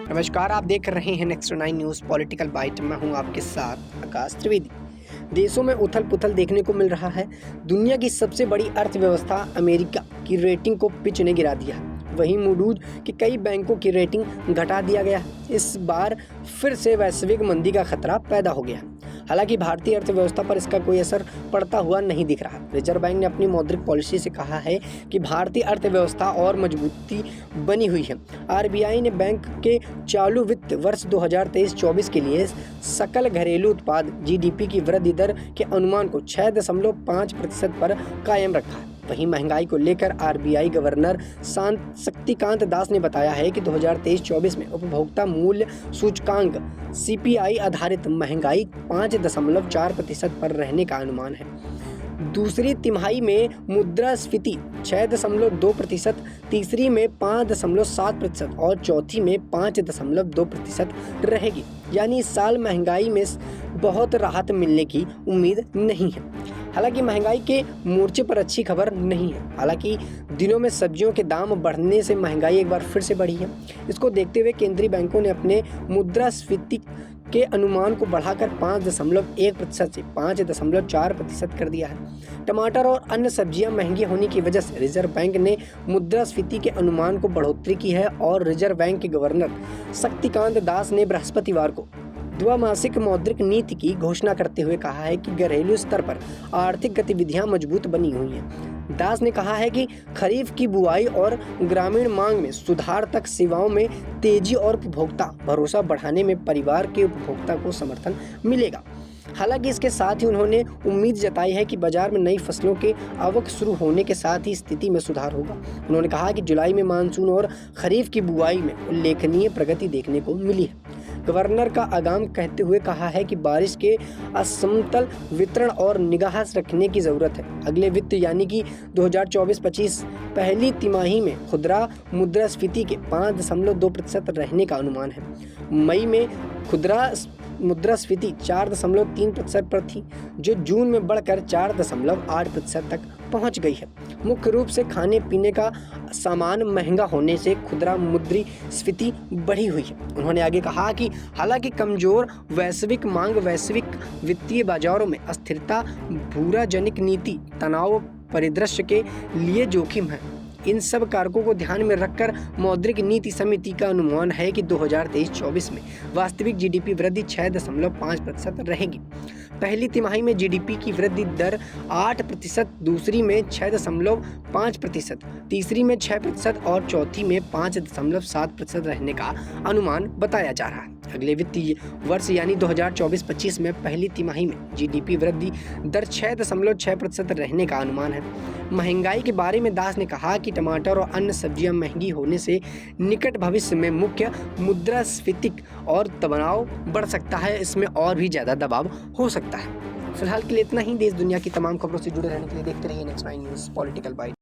नमस्कार, आप देख रहे हैं नेक्स्ट 9 न्यूज़ पॉलिटिकल बाइट। मैं हूं आपके साथ आकाश त्रिवेदी। देशों में उथल पुथल देखने को मिल रहा है। दुनिया की सबसे बड़ी अर्थव्यवस्था अमेरिका की रेटिंग को पिच ने गिरा दिया है। वहीं मूडीज की कई बैंकों की रेटिंग घटा दिया गया है। इस बार फिर से वैश्विक मंदी का खतरा पैदा हो गया है। हालांकि भारतीय अर्थव्यवस्था पर इसका कोई असर पड़ता हुआ नहीं दिख रहा। रिजर्व बैंक ने अपनी मौद्रिक पॉलिसी से कहा है कि भारतीय अर्थव्यवस्था और मजबूती बनी हुई है। आरबीआई ने बैंक के चालू वित्त वर्ष 2023-24 के लिए सकल घरेलू उत्पाद जीडीपी की वृद्धि दर के अनुमान को 6.5% पर कायम रखा है। वहीं महंगाई को लेकर आरबीआई गवर्नर शक्तिकांत दास ने बताया है कि 2023-24 में उपभोक्ता मूल्य सूचकांक सीपीआई आधारित महंगाई 5.4% पर रहने का अनुमान है। दूसरी तिमाही में मुद्रास्फीति 6.2%, तीसरी में 5.7% और चौथी में 5.2% रहेगी। यानी इस साल महंगाई में बहुत राहत मिलने की उम्मीद नहीं है। हालांकि महंगाई के मोर्चे पर अच्छी खबर नहीं है। हालांकि दिनों में सब्जियों के दाम बढ़ने से महंगाई एक बार फिर से बढ़ी है। इसको देखते हुए केंद्रीय बैंकों ने अपने मुद्रास्फीति के अनुमान को बढ़ाकर 5.1% से 5.4% कर दिया है। टमाटर और अन्य सब्जियां महंगी होने की वजह से रिजर्व बैंक ने मुद्रास्फीति के अनुमान को बढ़ोतरी की है और रिजर्व बैंक के गवर्नर शक्तिकांत दास ने बृहस्पतिवार को द्विमासिक मौद्रिक नीति की घोषणा करते हुए कहा है कि घरेलू स्तर पर आर्थिक गतिविधियां मजबूत बनी हुई हैं। दास ने कहा है कि खरीफ की बुआई और ग्रामीण मांग में सुधार तक सेवाओं में तेजी और उपभोक्ता भरोसा बढ़ाने में परिवार के उपभोक्ता को समर्थन मिलेगा। हालांकि इसके साथ ही उन्होंने उम्मीद जताई है कि बाजार में नई फसलों के आवक शुरू होने के साथ ही स्थिति में सुधार होगा। उन्होंने कहा कि जुलाई में मानसून और खरीफ की बुआई में उल्लेखनीय प्रगति देखने को मिली है। गवर्नर का आगाम कहते हुए कहा है कि बारिश के असमतल वितरण और निगाह रखने की जरूरत है। अगले वित्त यानी कि 2024-25 पहली तिमाही में खुदरा मुद्रास्फीति के 5.2% रहने का अनुमान है। मई में खुदरा मुद्रास्फीति 4.3% पर थी, जो जून में बढ़कर 4.8% तक पहुंच गई है। मुख्य रूप से खाने पीने का सामान महंगा होने से खुदरा मुद्रास्फीति बढ़ी हुई है। उन्होंने आगे कहा कि हालांकि कमजोर वैश्विक मांग, वैश्विक वित्तीय बाजारों में अस्थिरता, भूराजनिक नीति तनाव परिदृश्य के लिए जोखिम है। इन सब कारकों को ध्यान में रखकर मौद्रिक नीति समिति का अनुमान है कि 2023-24 में वास्तविक जीडीपी वृद्धि 6.5% रहेगी। पहली तिमाही में जीडीपी की वृद्धि दर 8%, दूसरी में 6.5%, तीसरी में 6% और चौथी में 5.7% रहने का अनुमान बताया जा रहा है। अगले वित्तीय वर्ष यानी 2024-25 में पहली तिमाही में जीडीपी वृद्धि दर 6.6% रहने का अनुमान है। महंगाई के बारे में दास ने कहा कि टमाटर और अन्य सब्जियां महंगी होने से निकट भविष्य में मुख्य मुद्रास्फीति और तनाव बढ़ सकता है। इसमें और भी ज़्यादा दबाव हो सकता है। फिलहाल के लिए इतना ही। देश दुनिया की तमाम खबरों से जुड़े रहने के लिए देखते रहिए नेक्स्ट 9 न्यूज़ पॉलिटिकल बाइट।